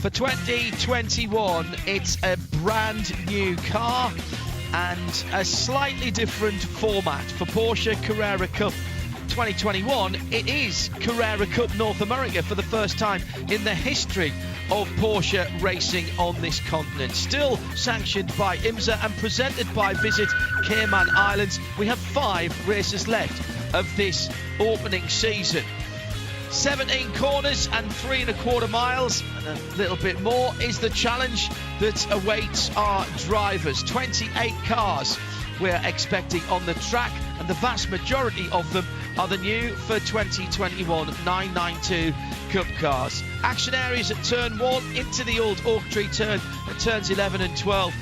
For 2021, it's a brand new car and a slightly different format. For Porsche Carrera Cup 2021, it is Carrera Cup North America for the first time in the history of Porsche racing on this continent. Still sanctioned by IMSA and presented by Visit Cayman Islands. We have 5 races left of this opening season. 17 corners and 3.25 miles, and a little bit more is the challenge that awaits our drivers. 28 cars we're expecting on the track, and the vast majority of them are the new for 2021 992 Cup cars. Action areas at turn 1, into the old Oak Tree turn at turns 11 and 12,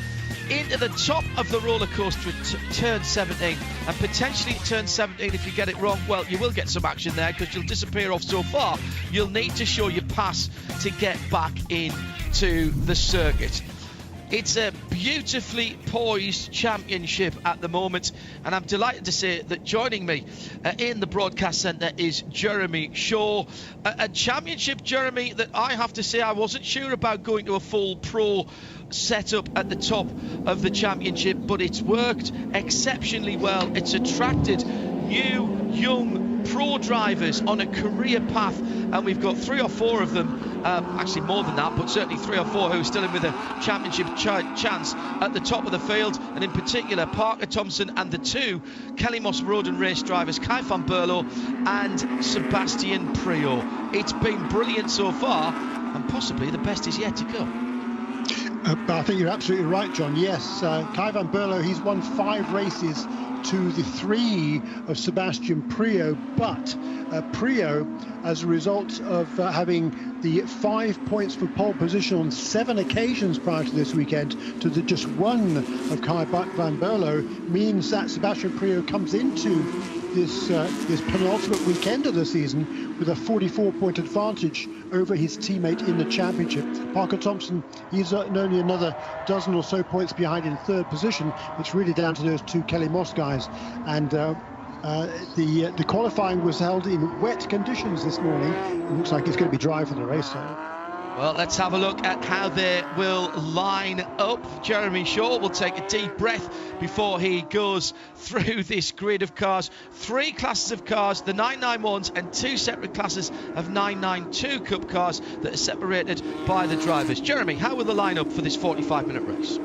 into the top of the roller coaster at turn 17, and potentially at turn 17, if you get it wrong, well, you will get some action there because you'll disappear off so far. You'll need to show your pass to get back into the circuit. It's a beautifully poised championship at the moment, and I'm delighted to say that joining me in the broadcast centre is Jeremy Shaw. A championship, Jeremy, that I have to say I wasn't sure about going to a full pro setup at the top of the championship, but it's worked exceptionally well. It's attracted new, young pro drivers on a career path, and we've got 3 or 4 of them, actually more than that, but certainly 3 or 4 who are still in with a championship chance at the top of the field, and in particular Parker Thompson and the 2 Kelly Moss Road and race drivers, Kai van Berlo and Sebastian Priaulx. It's been brilliant so far, and possibly the best is yet to come. I think you're absolutely right, John. Yes, Kai van Berlo, he's won 5 races to the 3 of Sebastian Priaulx, but Priaulx, as a result of having the 5 points for pole position on 7 occasions prior to this weekend to the just 1 of Kai van Berlo, means that Sebastian Priaulx comes into this penultimate weekend of the season with a 44-point advantage over his teammate in the championship. Parker Thompson, he's only another dozen or so points behind in 3rd position. It's really down to those 2 Kelly Moss guys. And the qualifying was held in wet conditions this morning. It looks like it's going to be dry for the race. Well, let's have a look at how they will line up. Jeremy Shaw will take a deep breath before he goes through this grid of cars. 3 classes of cars, the 991s, and 2 separate classes of 992 Cup cars that are separated by the drivers. Jeremy, how will they line up for this 45-minute race?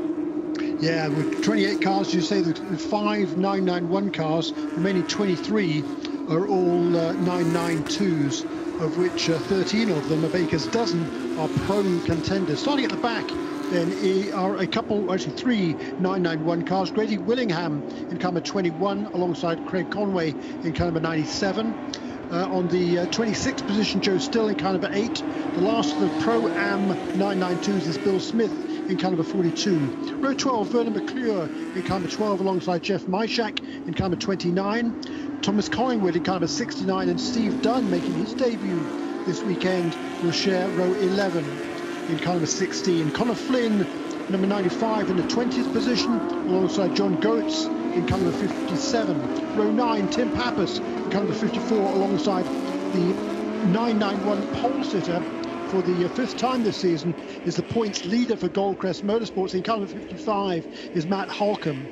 Yeah, with 28 cars, you say the 5 991 cars, remaining 23 are all 992s, of which 13 of them, a baker's dozen, are pro contenders. Starting at the back, then are a couple, actually 3 991 cars. Grady Willingham in car number 21, alongside Craig Conway in car number 97. On the 26th position, Joe Still in car number 8. The last of the Pro-Am 992s is Bill Smith in car number 42. Row 12, Vernon McClure in car number 12, alongside Jeff Myshak in car number 29. Thomas Collingwood in car number 69, and Steve Dunn making his debut this weekend will share row 11 in car number 16. Connor Flynn, number 95, in the 20th position, alongside John Goetz in car number 57. Row 9, Tim Pappas in car number 54, alongside the 991 pole sitter for the 5th time this season is the points leader for Goldcrest Motorsports. In car number 55 is Matt Holcomb.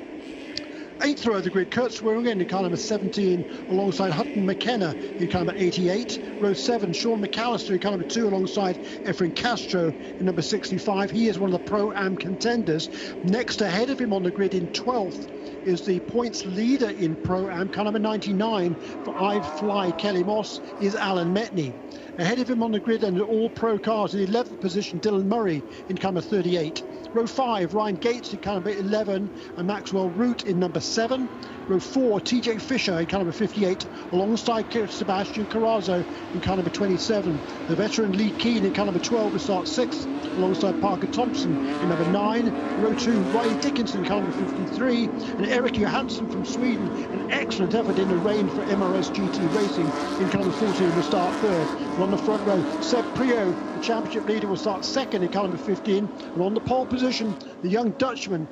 8th row of the grid, Kurt Swearingen in car number 17, alongside Hutton McKenna in car number 88. Row 7, Sean McAllister in car number 2, alongside Efren Castro in number 65. He is one of the Pro-Am contenders. Next ahead of him on the grid in 12th is the points leader in Pro-Am, car number 99 for I'd Fly Kelly Moss, is Alan Metney. Ahead of him on the grid and all pro cars in 11th position, Dylan Murray in car number 38. Row 5, Ryan Gates in car number 11 and Maxwell Root in number 7. Row 4, TJ Fisher in car number 58, alongside Sebastian Carrazzo in car number 27. The veteran Lee Keane in car number 12 will start 6th, alongside Parker Thompson in number 9. Row 2, Riley Dickinson in car number 53, and Eric Johansson from Sweden. An excellent effort in the rain for MRS GT Racing in car number 14 will start 3rd. And on the front row, Seb Priaulx, the championship leader, will start 2nd in car number 15. And on the pole position, the young Dutchman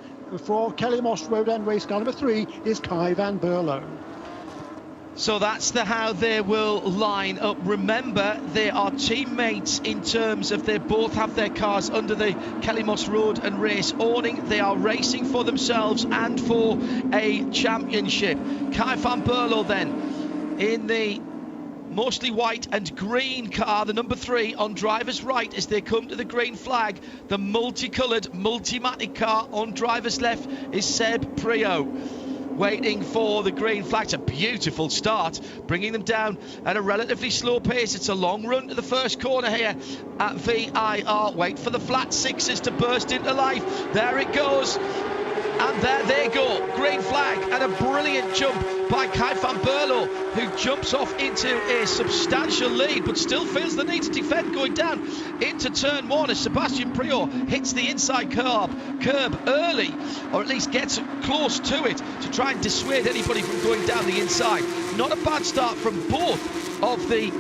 for Kelly Moss Road and Race car number 3 is Kai van Berlo. So that's how they will line up. Remember, they are teammates in terms of they both have their cars under the Kelly Moss Road and Race awning. They are racing for themselves and for a championship. Kai van Berlo then in the mostly white and green car, the number 3 on driver's right as they come to the green flag. The multicoloured, multimatic car on driver's left is Seb Prio, waiting for the green flag. It's a beautiful start, bringing them down at a relatively slow pace. It's a long run to the first corner here at VIR. Wait for the flat sixes to burst into life. There it goes. And there they go, green flag, and a brilliant jump by Kai van Berlo, who jumps off into a substantial lead, but still feels the need to defend going down into turn 1 as Sebastian Prior hits the inside curb early, or at least gets close to it to try and dissuade anybody from going down the inside. Not a bad start from both of the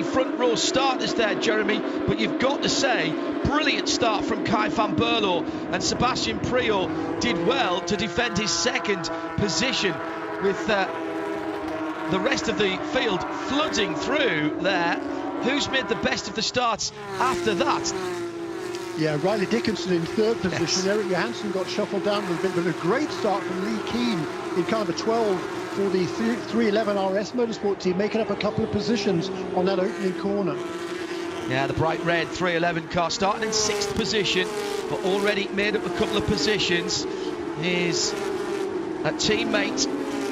front row starters there, Jeremy, but you've got to say, brilliant start from Kai van Berlo, and Sebastian Prior did well to defend his second position with the rest of the field flooding through there. Who's made the best of the starts after that? Yeah, Riley Dickinson in third position. Yes. Eric Johansson got shuffled down a little bit, but a great start from Lee Keane in car number 12 for the 311 RS Motorsport team, making up a couple of positions on that opening corner. Yeah, the bright red 311 car starting in 6th position, but already made up a couple of positions. His teammate,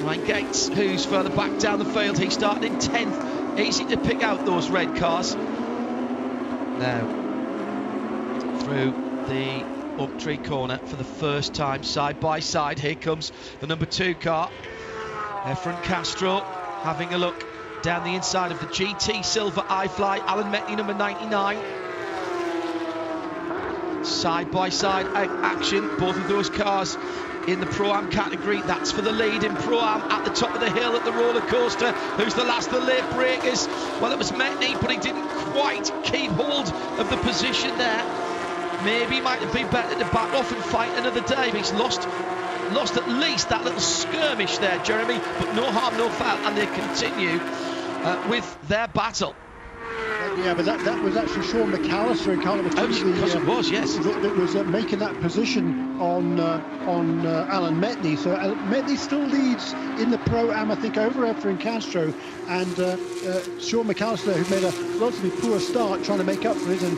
Ryan Gates, who's further back down the field, he's starting in 10th. Easy to pick out those red cars. Now, through the up-tree corner for the first time, side by side, here comes the number 2 car. Efren Castro having a look down the inside of the GT Silver iFly. Alan Metney, number 99. Side by side action, both of those cars in the Pro-Am category. That's for the lead in Pro-Am at the top of the hill at the roller coaster. Who's the last of the late breakers? Well, it was Metney, but he didn't quite keep hold of the position there. Maybe he might have been better to back off and fight another day, but he's lost at least that little skirmish there, Jeremy, but no harm, no foul, and they continue with their battle. Yeah, but that was actually Sean McAllister in car number 2. It was, yes. That was making that position on Alan Metney. So Metney still leads in the Pro-Am, I think, over Efren Castro, and Sean McAllister, who made a relatively poor start trying to make up for it, and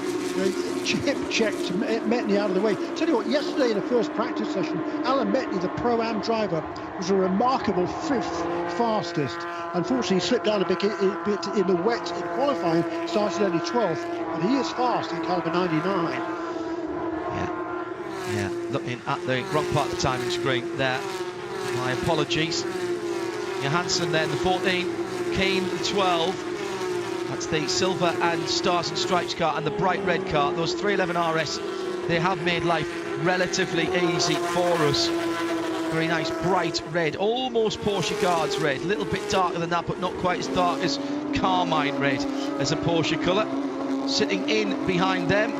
checked Metney out of the way. Tell you what, yesterday in the first practice session, Alan Metney, the Pro-Am driver, was a remarkable 5th fastest. Unfortunately, he slipped down a bit in the wet in qualifying, started only 12th, but he is fast in car number 99. Yeah, looking at the wrong part of the timing screen there. My apologies. Johansson then, the 14, Keane, the 12. That's the silver and stars and stripes car and the bright red car. Those 311 RS, they have made life relatively easy for us. Very nice bright red, almost Porsche Guards red, a little bit darker than that, but not quite as dark as Carmine red as a Porsche colour. Sitting in behind them,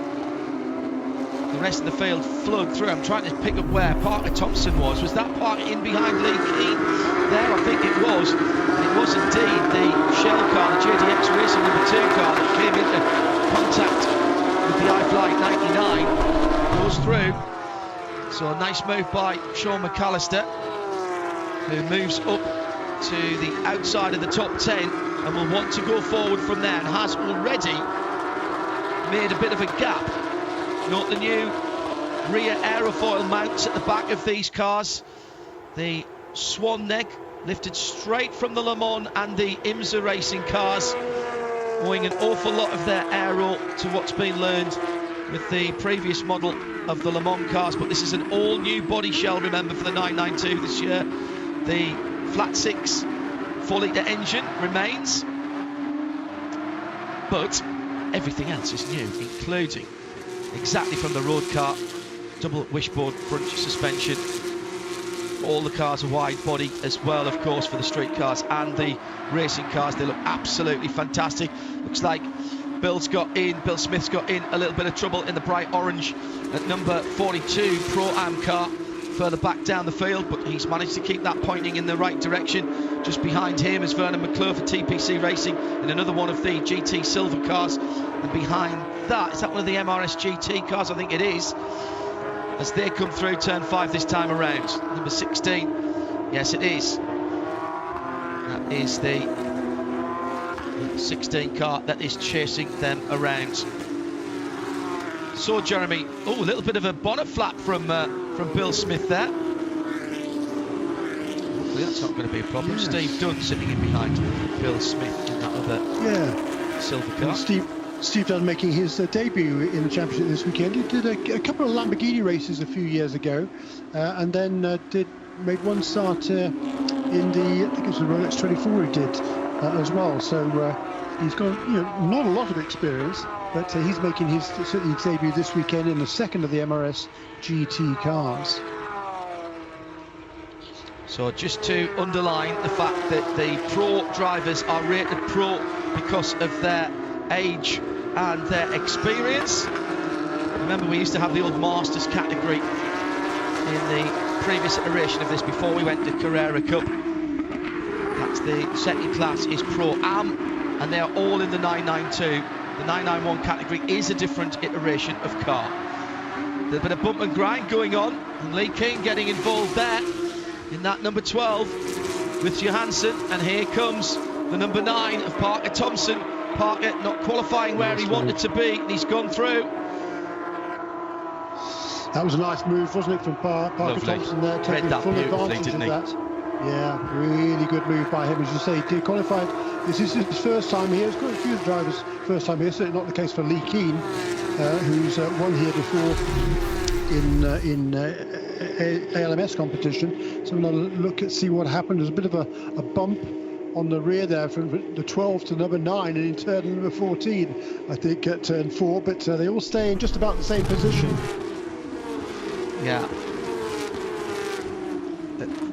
the rest of the field flowed through. I'm trying to pick up where Parker Thompson was. Was that Parker in behind Lee Keane? There, I think it was. It was indeed the Shell car, the JDX Racing number 2 car that came into contact with the iFly 99. Goes through. So a nice move by Sean McAllister, who moves up to the outside of the top 10 and will want to go forward from there, and has already made a bit of a gap. Note the new rear aerofoil mounts at the back of these cars. The swan neck lifted straight from the Le Mans and the IMSA racing cars, owing an awful lot of their aero to what's been learned with the previous model of the Le Mans cars, but this is an all-new body shell, remember, for the 992 this year. The flat 6 4-litre engine remains, but everything else is new, including, exactly from the road car, double wishbone front suspension. All the cars are wide body as well, of course, for the street cars and the racing cars. They look absolutely fantastic. Looks like Bill Smith's got in a little bit of trouble in the bright orange at number 42 Pro-Am car. further back down the field, but he's managed to keep that pointing in the right direction. Just behind him is Vernon McClure for TPC Racing in another one of the GT Silver cars, and behind that, is that one of the MRS GT cars? I think it is, as they come through turn 5 this time around. Number 16, yes it is. That is the 16 car that is chasing them around. So Jeremy, oh, a little bit of a bonnet flap from Bill Smith there. Hopefully that's not going to be a problem. Yes. Steve Dunn sitting in behind Bill Smith in that other silver car. And Steve Dunn making his debut in the championship this weekend. He did a couple of Lamborghini races a few years ago, and then made one start in the, I think it was the Rolex 24 he did as well. So he's got not a lot of experience, but he's making certainly his debut this weekend in the second of the MRS GT cars. So just to underline the fact that the pro drivers are rated pro because of their age and their experience. Remember, we used to have the old Masters category in the previous iteration of this before we went to Carrera Cup. That's the second class is Pro Am, and they are all in the 992. The 991 category is a different iteration of car. There's a bit of bump and grind going on, and Lee King getting involved there in that number 12 with Johansson, and here comes the number 9 of Parker Thompson. Parker not qualifying where he wanted to be, and he's gone through. That was a nice move, wasn't it, from Parker Thompson there, taking full advantage of that. Yeah, really good move by him. As you say, he qualified. This is his first time here. It's got a few drivers' first time here. Certainly not the case for Lee Keane, who's won here before in ALMS competition. So we'll look at see what happened. There's a bit of a bump on the rear there from the 12 to number 9, and in turn number 14, I think, at turn 4. But they all stay in just about the same position. Yeah.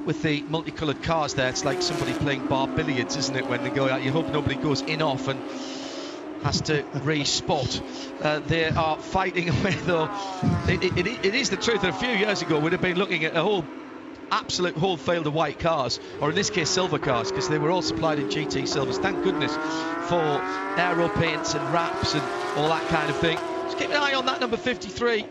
With the multicoloured cars there, it's like somebody playing bar billiards, isn't it, when they go out? You hope nobody goes in off and has to re-spot. They are fighting away, though. It is the truth that a few years ago we'd have been looking at a absolute whole field of white cars, or in this case silver cars, because they were all supplied in GT silvers. Thank goodness for aero paints and wraps and all that kind of thing. Just keep an eye on that number 53.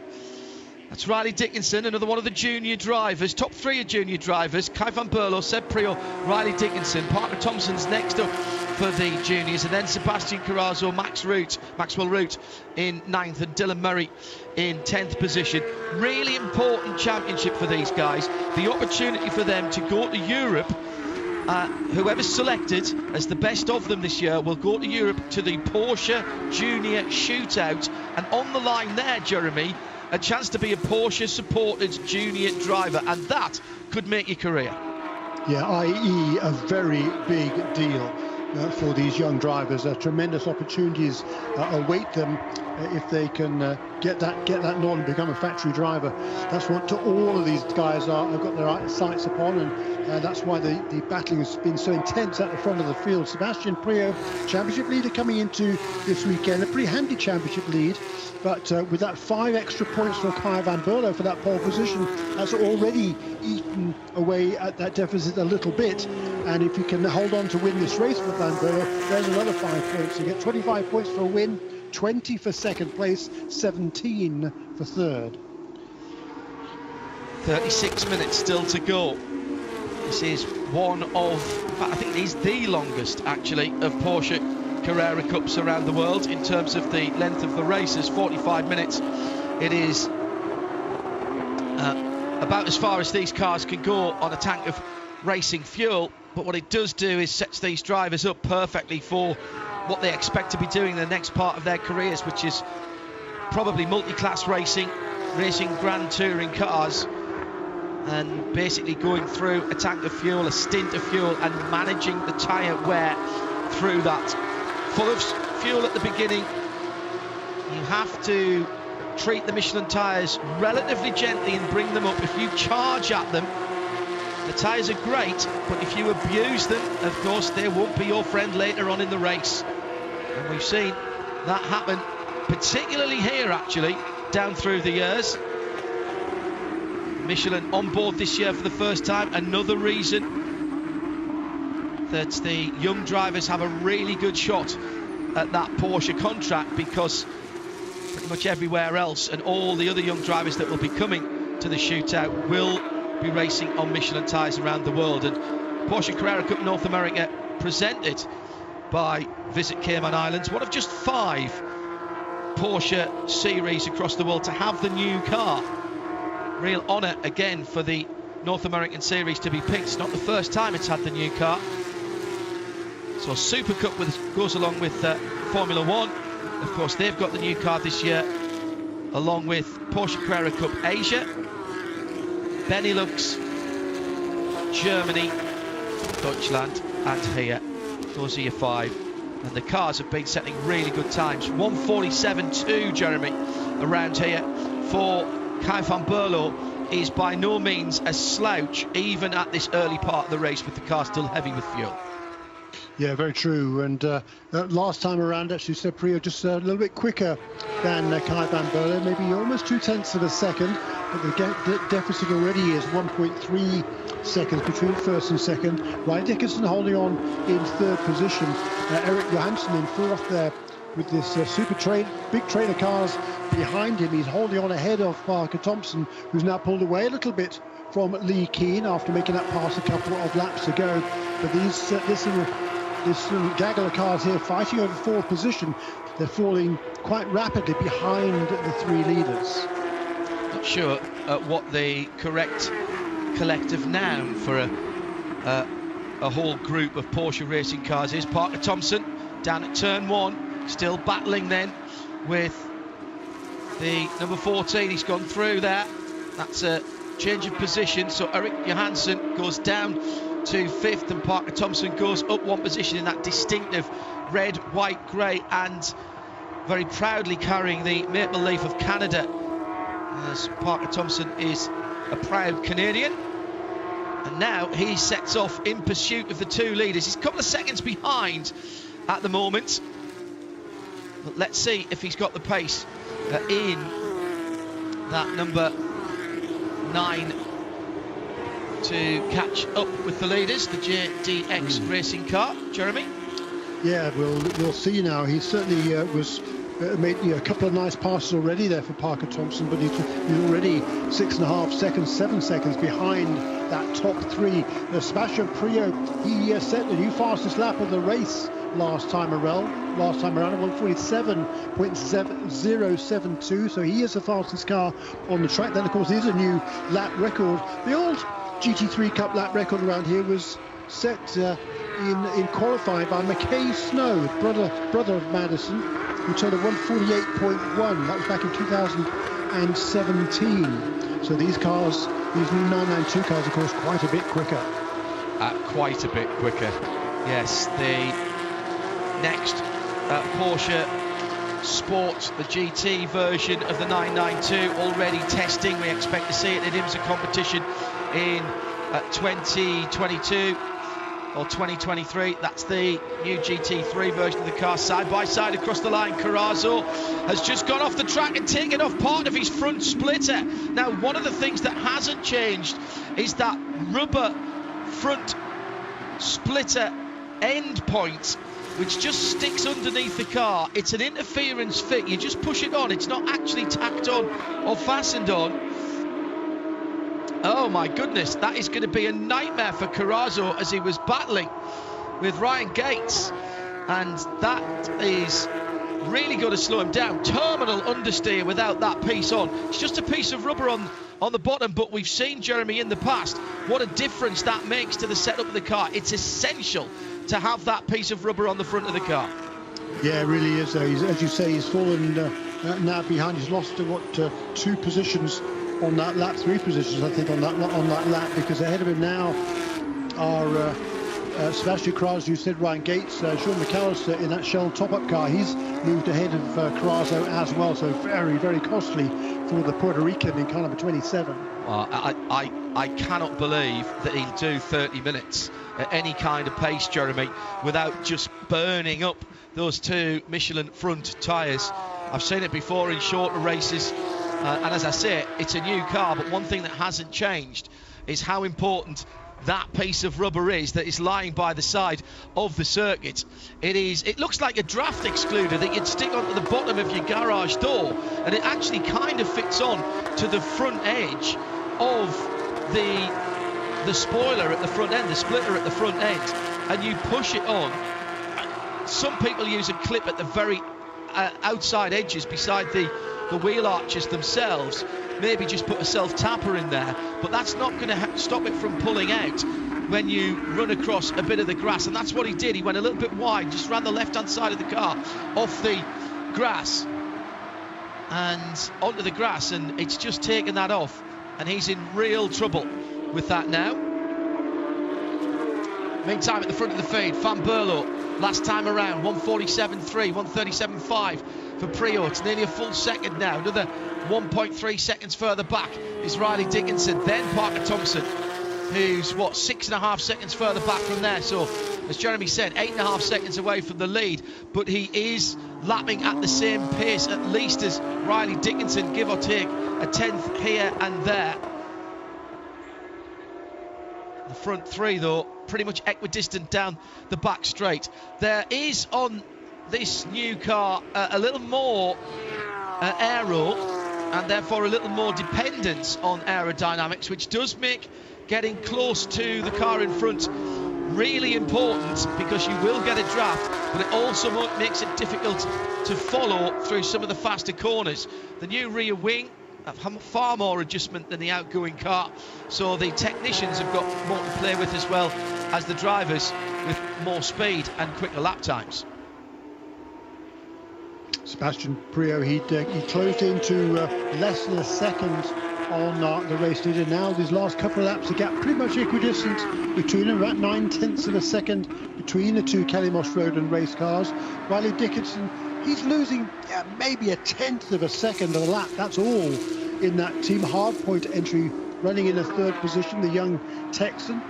That's Riley Dickinson, another one of the junior drivers. Top 3 are junior drivers. Kai van Berlo, Seb Prio, Riley Dickinson. Parker Thompson's next up for the juniors, and then Sebastian Carrazzo, Maxwell Root in 9th, and Dylan Murray in 10th position. Really important championship for these guys. The opportunity for them to go to Europe. Whoever's selected as the best of them this year will go to Europe to the Porsche Junior Shootout, and on the line there, Jeremy, a chance to be a Porsche supported junior driver, and that could make your career. Yeah, i.e. a very big deal for these young drivers. Tremendous opportunities await them if they can get that nod and become a factory driver. That's what all of these guys have got their sights upon, and that's why the battling has been so intense at the front of the field. Sebastian Prio, championship leader coming into this weekend, a pretty handy championship lead. But with that 5 extra points for Kai van Berlo for that pole position, that's already eaten away at that deficit a little bit. And if you can hold on to win this race for van Berlo, there's another 5 points. You get 25 points for a win, 20 for second place, 17 for third. 36 minutes still to go. This is one of, in fact, I think it is the longest, actually, of Porsche Carrera Cups around the world in terms of the length of the races. 45 minutes. It is about as far as these cars can go on a tank of racing fuel, but what it does do is sets these drivers up perfectly for what they expect to be doing in the next part of their careers, which is probably multi-class racing Grand Touring cars, and basically going through a tank of fuel, a stint of fuel, and managing the tyre wear through that. Full of fuel at the beginning, you have to treat the Michelin tyres relatively gently and bring them up. If you charge at them, the tyres are great, but if you abuse them, of course, they won't be your friend later on in the race. And we've seen that happen, particularly here, actually, down through the years. Michelin on board this year for the first time. Another reason that the young drivers have a really good shot at that Porsche contract, because pretty much everywhere else and all the other young drivers that will be coming to the shootout will be racing on Michelin tyres around the world. And Porsche Carrera Cup North America, presented by Visit Cayman Islands, one of just 5 Porsche series across the world to have the new car. Real honour again for the North American series to be picked. It's not the first time it's had the new car. So Super Cup goes along with Formula 1. Of course, they've got the new car this year, along with Porsche Carrera Cup Asia, Benelux, Germany, Deutschland, and here. Those are your 5. And the cars have been setting really good times. 1:47.2, Jeremy, around here for Kai van Berlo is by no means a slouch, even at this early part of the race, with the car still heavy with fuel. Yeah, very true. And last time around, actually, said Priya just a little bit quicker than Kai van Berlo, maybe almost 0.2 of a second. But the deficit already is 1.3 seconds between first and second. Ryan Dickinson holding on in 3rd position. Eric Johansson in 4th there with this big train of cars behind him. He's holding on ahead of Parker Thompson, who's now pulled away a little bit from Lee Keane after making that pass a couple of laps ago. But this little gaggle of cars here fighting over 4th position. They're falling quite rapidly behind the 3 leaders. Not sure what the correct collective noun for a whole group of Porsche racing cars is. Parker Thompson down at turn 1, still battling then with the number 14. He's gone through there. That's a change of position. So Eric Johansson goes down to 5th, and Parker Thompson goes up 1 position in that distinctive red, white, grey, and very proudly carrying the maple leaf of Canada, as Parker Thompson is a proud Canadian. And now he sets off in pursuit of the 2 leaders. He's a couple of seconds behind at the moment, but let's see if he's got the pace in that number 9 to catch up with the leaders, the JDX racing car. Jeremy? Yeah, we'll see now. He certainly was made a couple of nice passes already there for Parker Thompson, but he's already 6.5 seconds, 7 seconds behind that top 3. Sebastian Priaulx, he set the new fastest lap of the race last time around at 1:47.072, so he is the fastest car on the track. Then of course there's a new lap record. The old GT3 Cup lap record around here was set in qualifying by McKay Snow, brother of Madison, who turned a 1:48.1. That was back in 2017. So these cars, these new 992 cars, of course, quite a bit quicker. Quite a bit quicker. Yes, the next Porsche Sport, the GT version of the 992, already testing. We expect to see it in IMSA competition in 2022 or 2023. That's the new GT3 version of the car, side by side across the line. Carraro has just gone off the track and taken off part of his front splitter. Now, one of the things that hasn't changed is that rubber front splitter end point, which just sticks underneath the car. It's an interference fit. You just push it on. It's not actually tacked on or fastened on. Oh my goodness, that is going to be a nightmare for Carraro as he was battling with Ryan Gates, and that is really going to slow him down. Terminal understeer without that piece on. It's just a piece of rubber on the bottom, but we've seen, Jeremy, in the past what a difference that makes to the setup of the car. It's essential to have that piece of rubber on the front of the car. Yeah, it really is. As you say, he's fallen now behind. He's lost 2 positions on that lap, 3 positions I think on that lap, because ahead of him now are Sebastian Carraro, you said, Ryan Gates, Sean McAllister in that Shell top-up car. He's moved ahead of Carraro as well, so very, very costly for the Puerto Rican in car number 27. I cannot believe that he'll do 30 minutes at any kind of pace, Jeremy, without just burning up those 2 Michelin front tyres. I've seen it before in shorter races And as I say, it's a new car, but one thing that hasn't changed is how important that piece of rubber is that is lying by the side of the circuit. It looks like a draft excluder that you'd stick onto the bottom of your garage door, and it actually kind of fits on to the front edge of the spoiler at the front end, the splitter at the front end, and you push it on. Some people use a clip at the very outside edges beside the wheel arches themselves. Maybe just put a self-tapper in there, but that's not going to stop it from pulling out when you run across a bit of the grass, and that's what he did. He went a little bit wide, just ran the left-hand side of the car off the grass and onto the grass, and it's just taken that off, and he's in real trouble with that now. Meantime, at the front of the feed, Van Berlo, last time around, 147.3, 137.5 for Priaulx. It's nearly a full second now. Another 1.3 seconds further back is Riley Dickinson, then Parker Thompson, who's, 6.5 seconds further back from there. So, as Jeremy said, 8.5 seconds away from the lead, but he is lapping at the same pace, at least as Riley Dickinson, give or take a tenth here and there. The front three, though, pretty much equidistant down the back straight. There is on this new car a little more aero, and therefore a little more dependence on aerodynamics, which does make getting close to the car in front really important, because you will get a draft, but it also makes it difficult to follow through some of the faster corners. The new rear wing have far more adjustment than the outgoing car, so the technicians have got more to play with, as well as the drivers, with more speed and quicker lap times. Sebastian Priaulx, he closed into less than a second on the race leader. Now these last couple of laps, the gap pretty much equidistant between them, about 9/10 of a second between the two Kelly-Moss Road and race cars. Riley Dickinson, he's losing maybe 1/10 of a second of a lap, that's all, in that Team Hardpoint entry, running in a third position, the young Texan.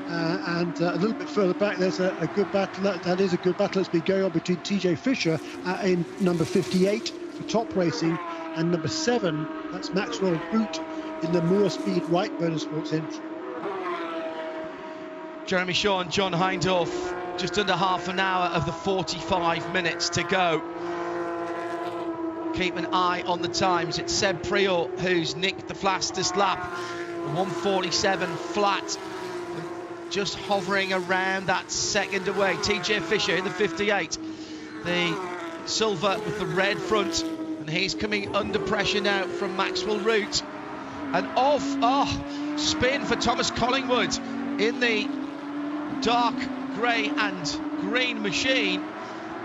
And a little bit further back, there's a good battle. That is a good battle that's been going on between TJ Fisher in number 58 for Top Racing, and number 7, that's Maxwell Root in the Moore Speed White Motorsports entry. Jeremy Shaw and John Hindhaugh, just under half an hour of the 45 minutes to go. Keep an eye on the times. It's Seb Priaulx who's nicked the fastest lap, 147 flat, just hovering around that second away. TJ Fisher in the 58, the silver with the red front, and he's coming under pressure now from Maxwell Root. And spin for Thomas Collingwood in the dark grey and green machine,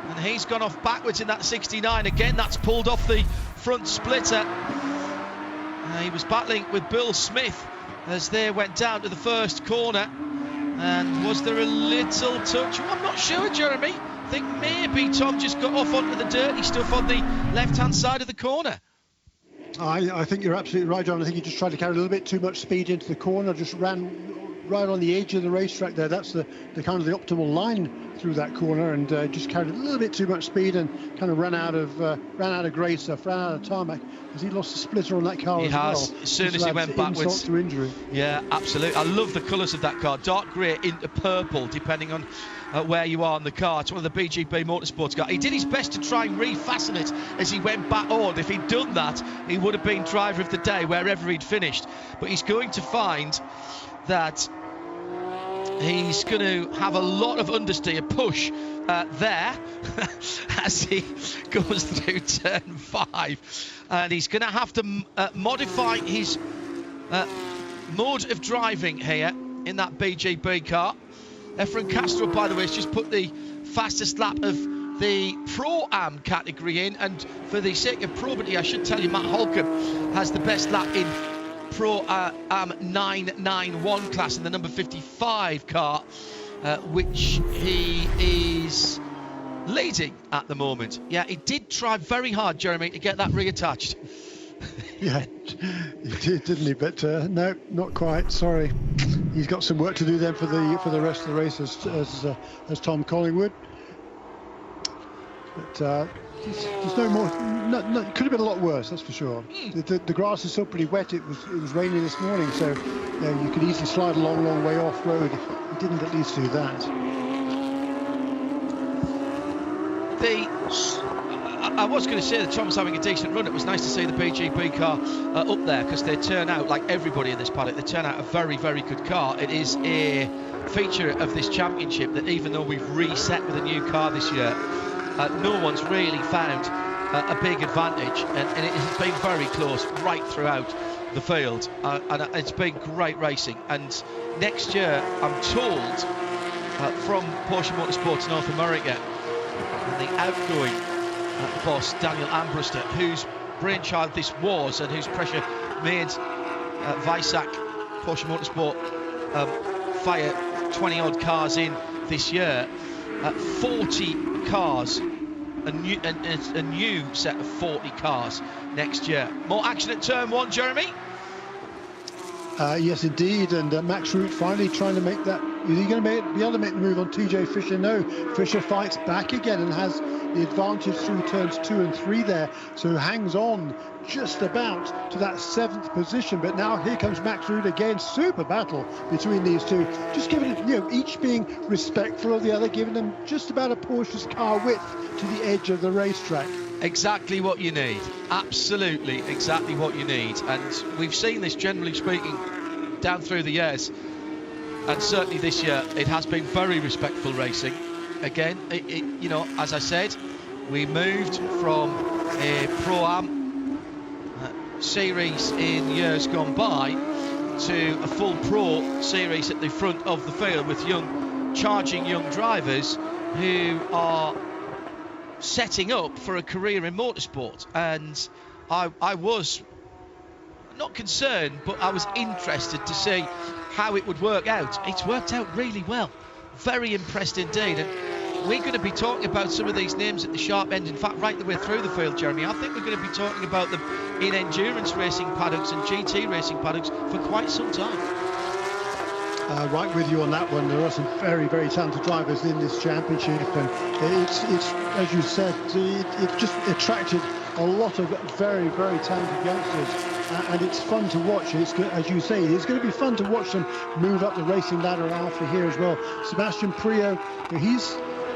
and he's gone off backwards in that 69. Again, that's pulled off the front splitter. He was battling with Bill Smith as they went down to the first corner. And was there a little touch? I'm not sure, Jeremy. I think maybe Tom just got off onto the dirty stuff on the left-hand side of the corner. I think you're absolutely right, John. I think he just tried to carry a little bit too much speed into the corner, just ran right on the edge of the racetrack there. That's the kind of the optimal line through that corner, and just carried a little bit too much speed and kind of ran out of grey stuff, ran out of tarmac, because he lost the splitter on that car as well. As soon as he went backwards. To injury. Yeah, absolutely. I love the colours of that car, dark grey into purple, depending on where you are in the car. It's one of the BGB Motorsports cars. He did his best to try and refasten it as he went back on. If he'd done that, he would have been driver of the day wherever he'd finished. But he's going to find that he's going to have a lot of understeer push there as he goes through turn 5, and he's going to have to modify his mode of driving here in that BGB car. Efren Castro, by the way, has just put the fastest lap of the Pro-Am category in, and for the sake of probity, I should tell you Matt Holcomb has the best lap in Pro-Am 991 class in the number 55 car, which he is leading at the moment. Yeah, he did try very hard, Jeremy, to get that reattached. Yeah, he did, didn't he? But no, not quite. Sorry, he's got some work to do then for the rest of the race as Tom Collingwood. But there's no more. It could have been a lot worse, that's for sure. The grass is still pretty wet. It was raining this morning, so you could easily slide a long way off road if you didn't at least do that. I was going to say that Tom was having a decent run. It was nice to see the BGB car up there, because they turn out, like everybody in this paddock, they turn out a very good car. It is a feature of this championship that even though we've reset with a new car this year, no one's really found a big advantage, and it has been very close right throughout the field, and it's been great racing. And next year, I'm told from Porsche Motorsports North America, and the outgoing boss Daniel Ambruster, whose brainchild this was and whose pressure made Weissach Porsche Motorsport fire 20 odd cars in this year, 40 cars, a new set of 40 cars next year. More action at turn 1, Jeremy? Yes, indeed, and Max Root finally trying to make that. Is he going to be able to make the move on TJ Fisher? No, Fisher fights back again and has the advantage through turns 2 and 3 there, so hangs on just about to that 7th position. But now here comes Max Root again. Super battle between these two, just giving it, each being respectful of the other, giving them just about a Porsche's car width to the edge of the racetrack. Exactly what you need. Absolutely exactly what you need. And we've seen this, generally speaking, down through the years. And certainly this year, it has been very respectful racing. Again, as I said, we moved from a Pro-Am series in years gone by to a full Pro series at the front of the field with charging young drivers who are setting up for a career in motorsport. And I was not concerned, but I was interested to see how it would work out. It's worked out really well. Very impressed indeed. And we're going to be talking about some of these names at the sharp end. In fact, right the way through the field, Jeremy. I think we're going to be talking about them in endurance racing paddocks and GT racing paddocks for quite some time. Right with you on that one. There are some very talented drivers in this championship, and it's as you said, it just attracted a lot of very talented youngsters, and it's fun to watch. It's good, as you say, it's going to be fun to watch them move up the racing ladder after here as well. Sebastian Priaulx,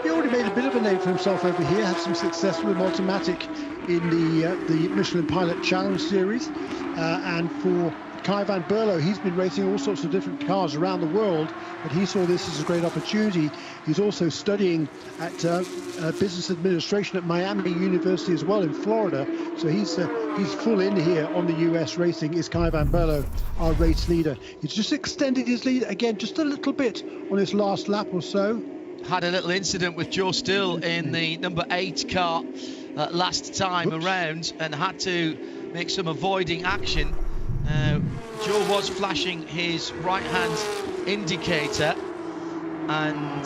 he already made a bit of a name for himself over here, had some success with Multimatic in the Michelin Pilot Challenge Series, and for Kai van Berlo, he's been racing all sorts of different cars around the world, but he saw this as a great opportunity. He's also studying at business administration at Miami University as well in Florida, so he's full in here on the US racing. Is Kai van Berlo, our race leader. He's just extended his lead again just a little bit on his last lap or so. Had a little incident with Joe Still in the number 8 car last time around, and had to make some avoiding action. Joe was flashing his right-hand indicator and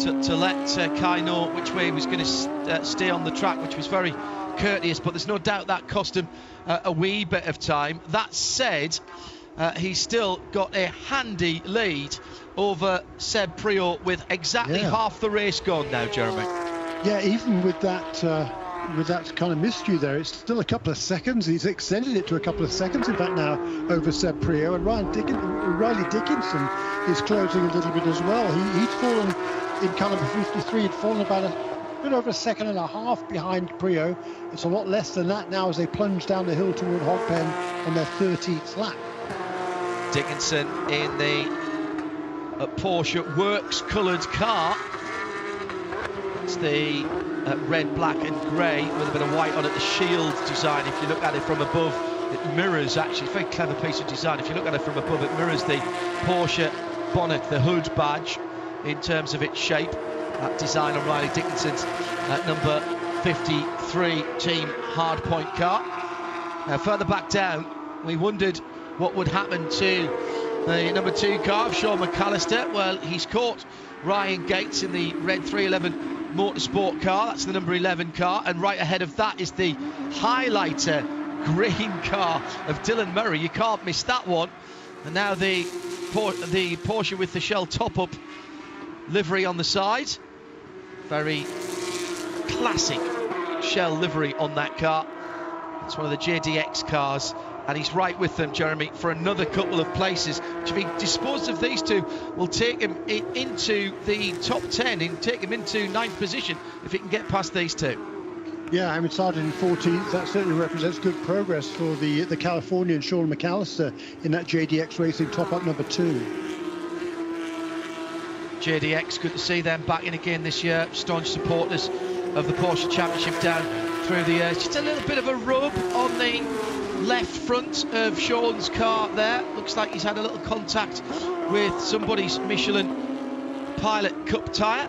to let Kai know which way he was going to stay on the track, which was very courteous, but there's no doubt that cost him a wee bit of time. That said, he's still got a handy lead over Seb Priaulx with exactly half the race gone now, Jeremy. Yeah, even with that kind of mystery there, it's still a couple of seconds. He's extended it to a couple of seconds, in fact, now over Seb Priaulx. And Riley Dickinson is closing a little bit as well. He'd fallen in car number 53, he'd fallen about a bit over a second and a half behind Priaulx. It's a lot less than that now as they plunge down the hill toward Hogpen on their 13th lap. Dickinson in the Porsche Works coloured car. It's the red, black and grey with a bit of white on it, the shield design. If you look at it from above, it mirrors, actually, very clever piece of design. If you look at it from above, it mirrors the Porsche bonnet, the hood badge, in terms of its shape. That design on Riley Dickinson's number 53 team hardpoint car. Now, further back down, we wondered what would happen to the number 2 car of Sean McAllister. Well, he's caught Ryan Gates in the red 311 Motorsport car. That's the number 11 car, and right ahead of that is the highlighter green car of Dylan Murray. You can't miss that one. And now the Porsche with the Shell top-up livery on the side. Very classic shell livery on that car. It's one of the JDX cars, and he's right with them, Jeremy, for another couple of places. Which, if he disposed of these two, will take him into the top 10 and take him into 9th position if he can get past these two. Yeah, I mean, started in 14th. That certainly represents good progress for the Californian Sean McAllister in that JDX Racing top-up number 2. JDX, good to see them back in again this year. Staunch supporters of the Porsche Championship down through the years. Just a little bit of a rub on the left front of Sean's car there. Looks like he's had a little contact with somebody's Michelin Pilot Cup tyre,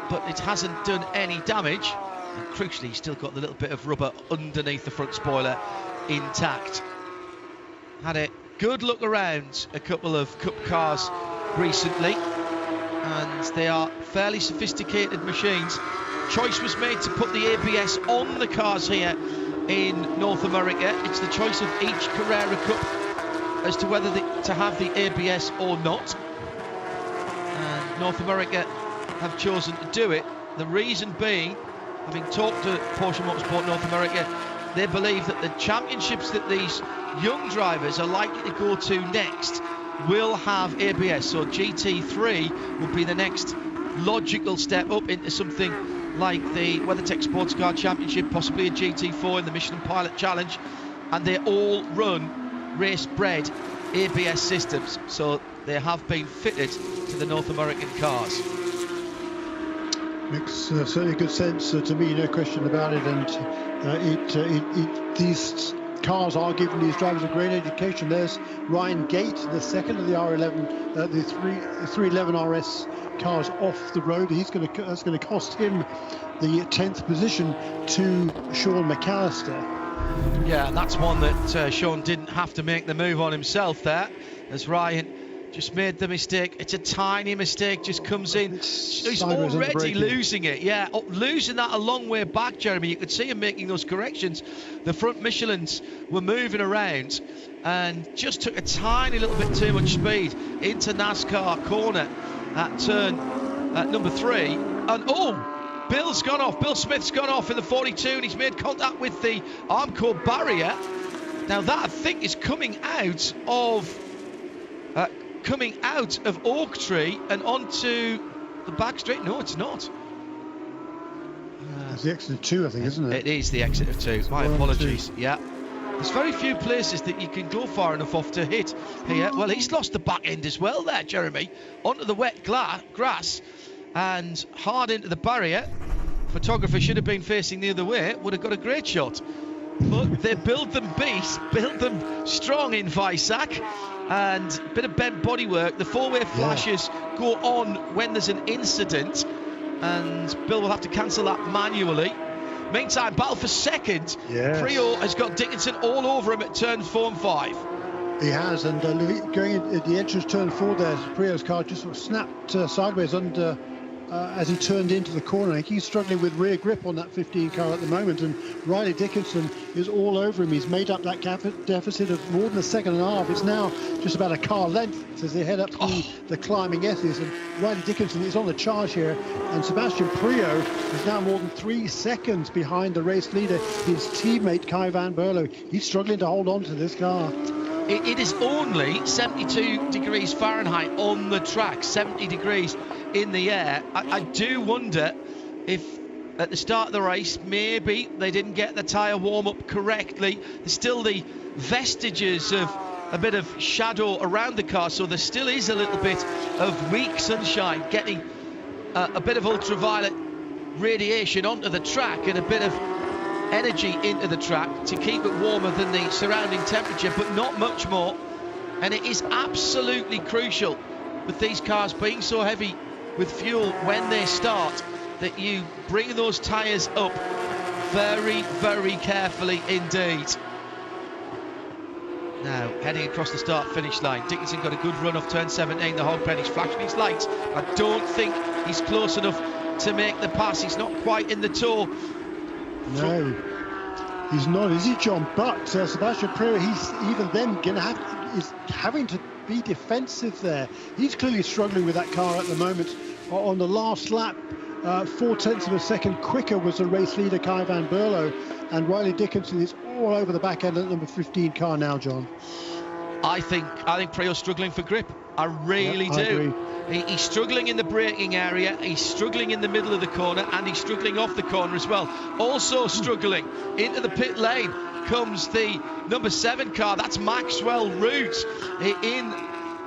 but it hasn't done any damage. And crucially, he's still got the little bit of rubber underneath the front spoiler intact. Had a good look around a couple of Cup cars recently, and they are fairly sophisticated machines. Choice was made to put the ABS on the cars here in North America. It's the choice of each Carrera Cup as to whether to have the ABS or not, and North America have chosen to do it. The reason being, having talked to Porsche Motorsport North America, they believe that the championships that these young drivers are likely to go to next will have ABS. So GT3 will be the next logical step up into something like the WeatherTech Sports Car Championship, possibly a GT4 in the Michelin Pilot Challenge, and they all run race-bred ABS systems, so they have been fitted to the North American cars. Makes certainly good sense to me, no question about it. And these cars are giving these drivers a great education. There's Ryan Gate, the second of the R11, the 311 RS cars off the road. That's going to cost him the 10th position to Sean McAllister. Yeah, and that's one that Sean didn't have to make the move on himself there, as Ryan just made the mistake. It's a tiny mistake, just comes in. He's already losing it. Yeah, losing that a long way back, Jeremy. You could see him making those corrections. The front Michelins were moving around and just took a tiny little bit too much speed into NASCAR corner at turn number 3. And Bill's gone off. Bill Smith's gone off in the 42, and he's made contact with the Armco barrier. Now that, I think, is coming out of Oak Tree and onto the back straight. No, it's not. It's the exit of 2, I think, isn't it? It is the exit of 2. My apologies. Yeah. There's very few places that you can go far enough off to hit here. Well, he's lost the back end as well there, Jeremy. Onto the wet grass and hard into the barrier. Photographer should have been facing the other way. Would have got a great shot. But they build them strong in Weissach, and a bit of bent bodywork. The four-way flashes go on when there's an incident, and Bill will have to cancel that manually. Meantime, battle for second. Yes. Prio has got Dickinson all over him at turns 4 and 5. He has, and going at the entrance turn 4 there, Prio's car just sort of snapped sideways under as he turned into the corner. I think he's struggling with rear grip on that 15 car at the moment, and Riley Dickinson is all over him. He's made up that deficit of more than a second and a half. It's now just about a car length as they head up through the climbing S's, and Riley Dickinson is on the charge here, and Sebastian Prio is now more than 3 seconds behind the race leader, his teammate Kai van Berlo. He's struggling to hold on to this car. It is only 72 degrees Fahrenheit on the track, 70 degrees in the air. I do wonder if at the start of the race maybe they didn't get the tyre warm-up correctly. There's still the vestiges of a bit of shadow around the car, so there still is a little bit of weak sunshine getting a bit of ultraviolet radiation onto the track and a bit of energy into the track to keep it warmer than the surrounding temperature, but not much more. And it is absolutely crucial with these cars being so heavy with fuel when they start that you bring those tyres up very, very carefully indeed. Now heading across the start-finish line, Dickinson got a good run off turn 17. The hog pen, he's flashing his lights. I don't think he's close enough to make the pass. He's not quite in the tow. No, he's not, is he, John? But Sebastian Prio, he's even then is having to be defensive there. He's clearly struggling with that car at the moment. On the last lap, 4/10 of a second quicker was the race leader, Kai van Berlo, and Riley Dickinson is all over the back end of the number 15 car now, John. I think Prio's struggling for grip. I really do. I agree. He's struggling in the braking area, he's struggling in the middle of the corner, and he's struggling off the corner as well. Also struggling into the pit lane comes the number 7 car. That's Maxwell Root in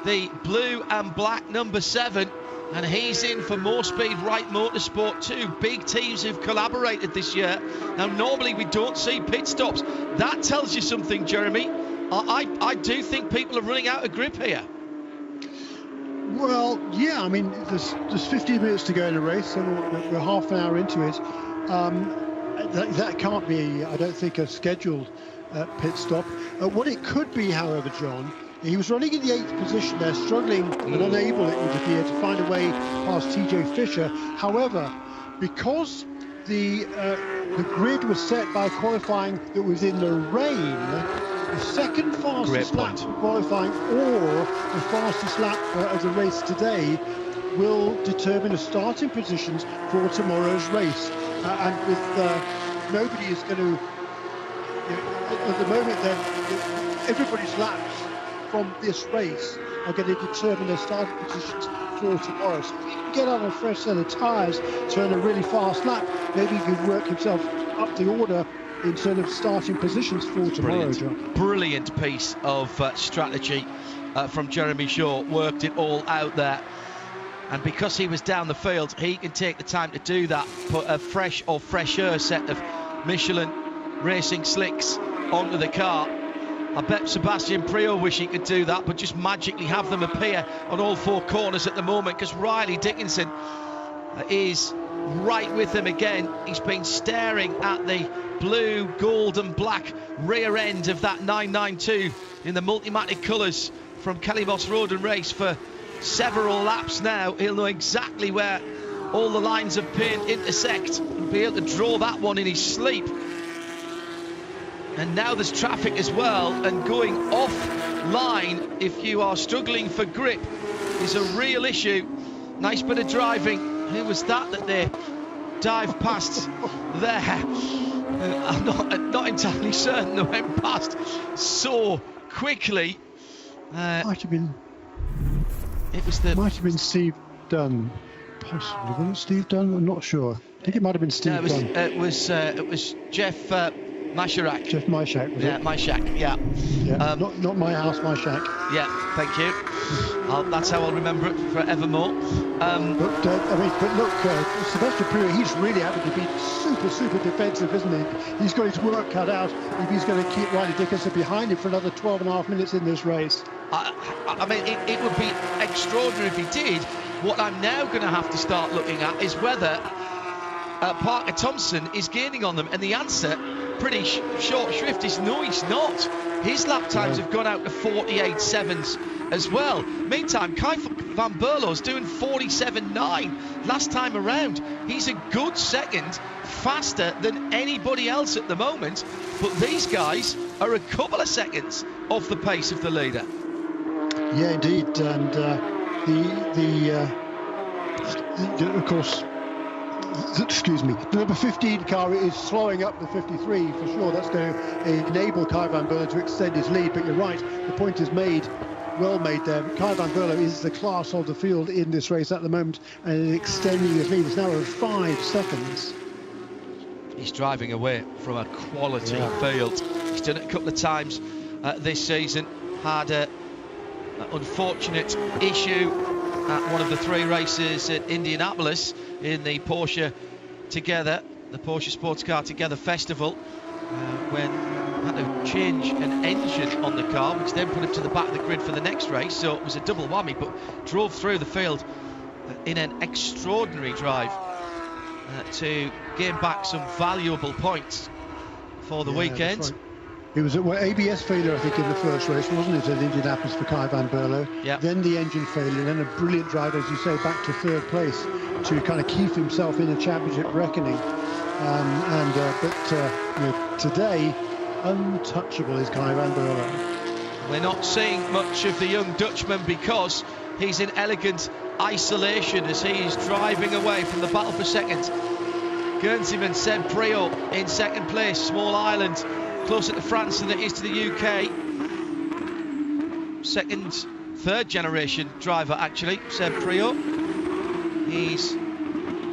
the blue and black number 7. And he's in for More Speed Right Motorsport. 2 big teams who've collaborated this year. Now, normally we don't see pit stops. That tells you something, Jeremy. I do think people are running out of grip here. Well, yeah, I mean, there's 15 minutes to go in a race, so we're half an hour into it. That can't be, I don't think, a scheduled pit stop. What it could be, however, John, he was running in the 8th position there, struggling and unable, it would appear, to find a way past TJ Fisher. However, because the grid was set by qualifying that was in the rain, the second fastest lap of qualifying or the fastest lap of the race today will determine the starting positions for tomorrow's race. And with nobody is going to, at the moment, then everybody's laps from this race are going to determine their starting positions for tomorrow. So if he can get on a fresh set of tyres, turn a really fast lap, maybe he can work himself up the order in terms of starting positions for tomorrow, John. Brilliant piece of strategy from Jeremy Shaw. Worked it all out there. And because he was down the field, he can take the time to do that. Put a fresh or fresher set of Michelin racing slicks onto the car. I bet Sebastian Prio wish he could do that, but just magically have them appear on all 4 corners at the moment, because Riley Dickinson is right with them again. He's been staring at the blue, gold and black rear end of that 992 in the Multimatic colours from Kelly Moss Road and Race for several laps now. He'll know exactly where all the lines of paint intersect and be able to draw that one in his sleep. And now there's traffic as well, and going off-line if you are struggling for grip is a real issue. Nice bit of driving. Who was that they dived past there? I'm not entirely certain they went past so quickly. Might have been. It was might have been Steve Dunn, possibly. Was it Steve Dunn? I'm not sure. I think it might have been Steve Dunn. It was Jeff Masharak. Jeff Myshak, was it? Myshak, yeah. Not my house, my shack. Yeah, thank you. That's how I'll remember it forevermore. But look, Sebastian Prio, he's really having to be super defensive, isn't he? He's got his work cut out if he's going to keep Riley Dickinson behind him for another 12.5 minutes in this race. I mean, it would be extraordinary if he did. What I'm now going to have to start looking at is whether Parker Thompson is gaining on them, and the answer, pretty short shrift, is no, he's not. His lap times have gone out to 48.7s as well. Meantime, Kai van Berlo's doing 47.9 last time around. He's a good second, faster than anybody else at the moment, but these guys are a couple of seconds off the pace of the leader. Yeah, indeed, and of course, excuse me, the number 15 car is slowing up the 53 for sure. That's going to enable Kai van Berlo to extend his lead, but you're right, the point is made, well made there. Kai van Berlo is the class of the field in this race at the moment, and extending his lead is now at 5 seconds. He's driving away from a quality field. He's done it a couple of times this season. Had an unfortunate issue at one of the 3 races at Indianapolis in the Porsche Sports Car Together Festival, when had to change an engine on the car, which then put him to the back of the grid for the next race. So it was a double whammy, but drove through the field in an extraordinary drive to gain back some valuable points for the weekend. It was ABS failure, I think, in the first race, wasn't it, at Indianapolis for Kai van Berlo? Yeah. Then the engine failure, then a brilliant drive, as you say, back to 3rd place to kind of keep himself in a championship reckoning. But today, untouchable is Kai van Berlo. We're not seeing much of the young Dutchman because he's in elegant isolation as he's driving away from the battle for second. Guernseyman Seb Priaulx in second place, small island, closer to France than it is to the UK. Third generation driver actually, Seb Priaulx. His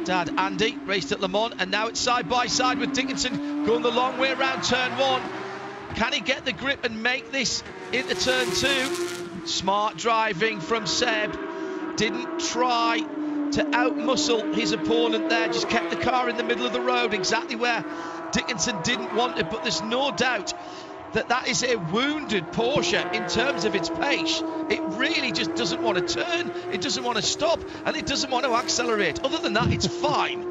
dad Andy raced at Le Mans, and now it's side by side with Dickinson going the long way around turn one. Can he get the grip and make this into turn two? Smart driving from Seb. Didn't try to outmuscle his opponent there, just kept the car in the middle of the road, exactly where Dickinson didn't want it. But there's no doubt that that is a wounded Porsche in terms of its pace. It really just doesn't want to turn, it doesn't want to stop, and it doesn't want to accelerate. Other than that, it's fine.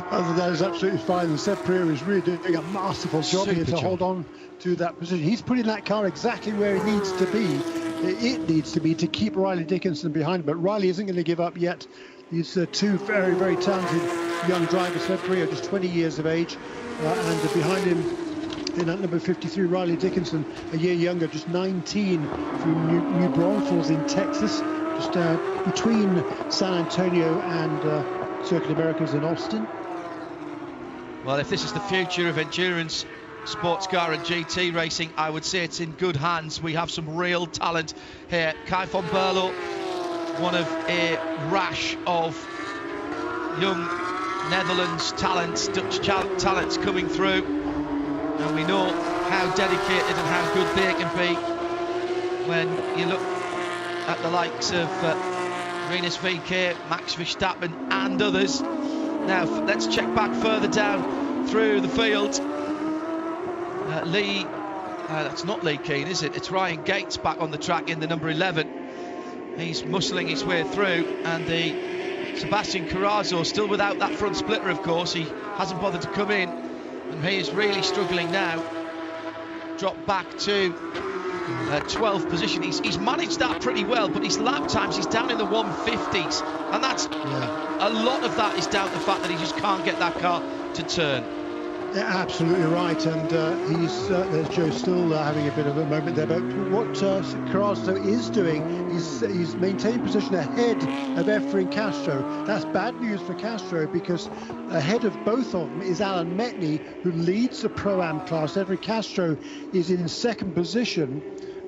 Other than that, it's absolutely fine. And Seb Priaulx is really doing a masterful job here to hold on to that position. He's putting that car exactly where it needs to be. It needs to be to keep Riley Dickinson behind, but Riley isn't going to give up yet. These two very, very talented young drivers, Seb Priaulx, just 20 years of age, and behind him in at number 53, Riley Dickinson, a year younger, just 19, from New Braunfels in Texas, just between San Antonio and Circuit Americas in Austin. Well, if this is the future of endurance sports car and GT racing, I would say it's in good hands. We have some real talent here. Kai van Berlo, one of a rash of young Netherlands talents, Dutch talents coming through, and we know how dedicated and how good they can be when you look at the likes of Rinus VeeKay, Max Verstappen and others. Now let's check back further down through the field. That's not Lee Keane, is it? It's Ryan Gates back on the track in the number 11. He's muscling his way through, and the Sebastian Carrazzo still without that front splitter, of course. He hasn't bothered to come in, and he is really struggling now. Dropped back to 12th position. He's managed that pretty well, but his lap times, he's down in the 150s, and that's a lot of that is down to the fact that he just can't get that car to turn. Yeah, absolutely right, and there's Joe still having a bit of a moment there. But what Carrazzo is doing is he's maintaining position ahead of Efren Castro. That's bad news for Castro, because ahead of both of them is Alan Metni, who leads the Pro-Am class. Efren Castro is in second position,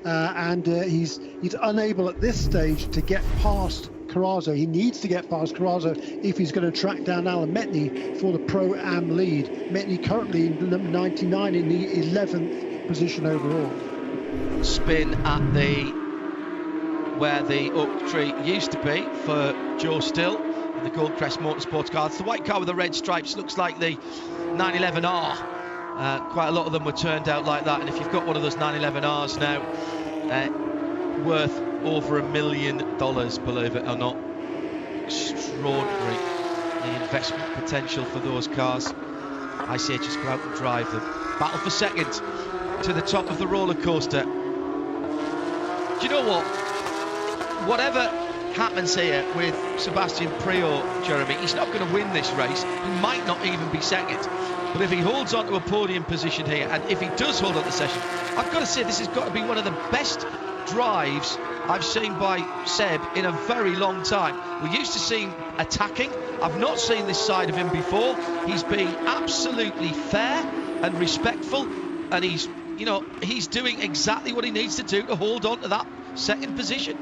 and he's unable at this stage to get past Carrazzo. He needs to get past Carrazzo if he's going to track down Alan Metni for the Pro-Am lead. Metni currently number 99 in the 11th position overall. Spin at where the oak tree used to be for Joe Still in the Goldcrest Motorsports car. It's the white car with the red stripes, looks like the 911R. Quite a lot of them were turned out like that, and if you've got one of those 911Rs now, worth over $1 million, believe it or not. Extraordinary, the investment potential for those cars. I say just go out and drive them. Battle for second to the top of the roller coaster. Do you know what? Whatever happens here with Sebastian Priaulx, Jeremy, he's not going to win this race. He might not even be second. But if he holds on to a podium position here, and if he does hold on the session, I've got to say this has got to be one of the best drives I've seen by Seb in a very long time. We're used to seeing attacking. I've not seen this side of him before. He's being absolutely fair and respectful, and he's doing exactly what he needs to do to hold on to that second position.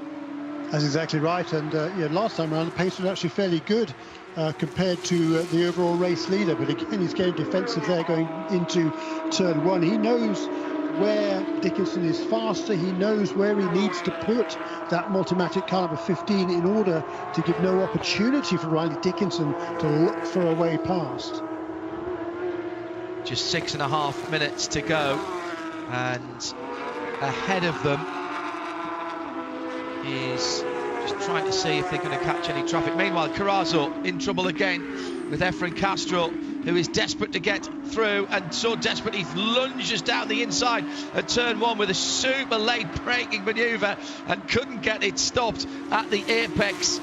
That's exactly right, and last time around the pace was actually fairly good compared to the overall race leader, but again he's getting defensive there going into turn one. He knows where Dickinson is faster, he knows where he needs to put that Multimatic car number 15 in order to give no opportunity for Riley Dickinson to look for a way past. Just 6.5 minutes to go, and ahead of them is just trying to see if they're going to catch any traffic. Meanwhile, Carrazzo in trouble again with Efren Castro, who is desperate to get through, and so desperate he lunges down the inside at turn one with a super late braking manoeuvre and couldn't get it stopped at the apex.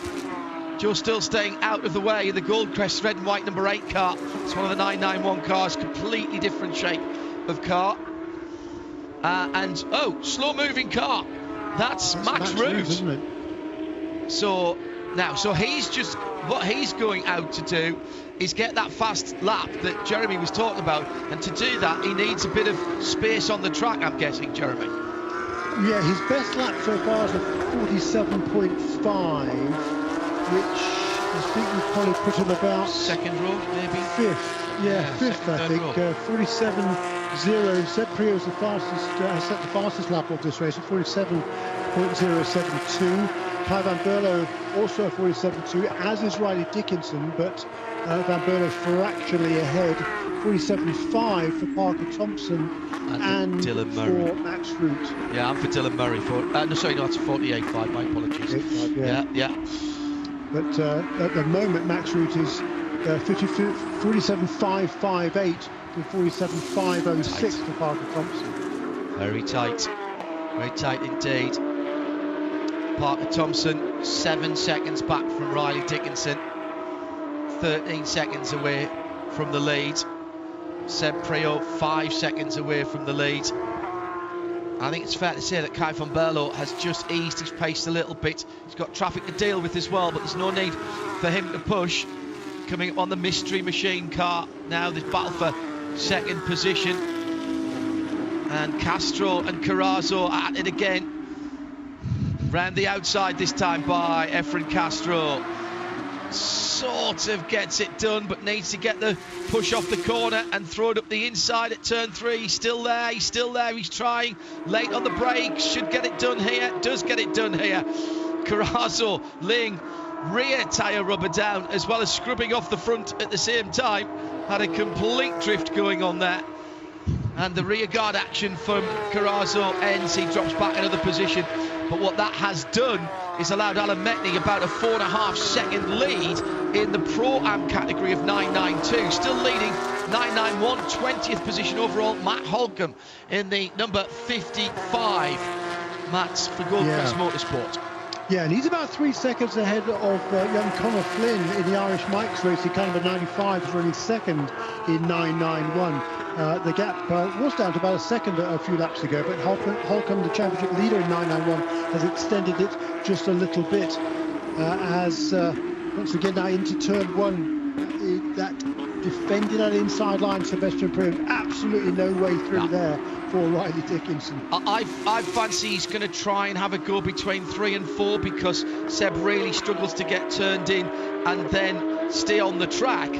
Joe Still staying out of the way in the Goldcrest red and white number 8 car. It's one of the 991 cars, completely different shape of car. Slow moving car. That's Max Roos. Isn't it? So now. So what he's going out to do is get that fast lap that Jeremy was talking about, and to do that he needs a bit of space on the track, I'm guessing, Jeremy. Yeah, his best lap so far is a 47.5, which I think we've probably put him about second row, maybe fifth. Yeah, fifth, I think. 47.0. Seb Priaulx is the fastest, has set the fastest lap of this race at 47.072. Kai van Berlo also 47.2, as is Riley Dickinson, but Van Berlo fractionally ahead. 47.5 for Parker Thompson and Dylan Murray. For Max Root. Yeah, I'm for Dylan Murray. That's 48.5. My apologies. 48.5, yeah. But at the moment, Max Root is 47.558 to 47.506 for Parker Thompson. Very tight indeed. Parker Thompson 7 seconds back from Riley Dickinson, 13 seconds away from the lead. Seb Priaulx 5 seconds away from the lead. I think it's fair to say that Kai van Berlo has just eased his pace a little bit. He's got traffic to deal with as well, but there's no need for him to push. Coming up on the Mystery Machine car now, this battle for second position. And Castro and Carrasco at it again. Round the outside this time by Efren Castro. Sort of gets it done, but needs to get the push off the corner and throw it up the inside at turn 3. He's still there, he's trying. Late on the brake, should get it done here, does get it done here. Carrasco laying rear tyre rubber down as well as scrubbing off the front at the same time. Had a complete drift going on there. And the rear guard action from Carrasco ends, he drops back another position. But what that has done is allowed Alan Metni about a 4.5 second lead in the Pro-Am category of 992. Still leading 991, 20th position overall. Matt Holcomb in the number 55. Matt's for Goldcrest Motorsport. Yeah, and he's about 3 seconds ahead of young Conor Flynn in the Irish Mike's race. He kind of 95 is running second in 991. The gap was down to about a second a few laps ago, but Holcomb, the championship leader in 991, has extended it just a little bit. As once again now into turn 1, that defending that inside line, Sebastian Priaulx, absolutely no way through there for Riley Dickinson. I fancy he's going to try and have a go between 3 and 4 because Seb really struggles to get turned in and then stay on the track.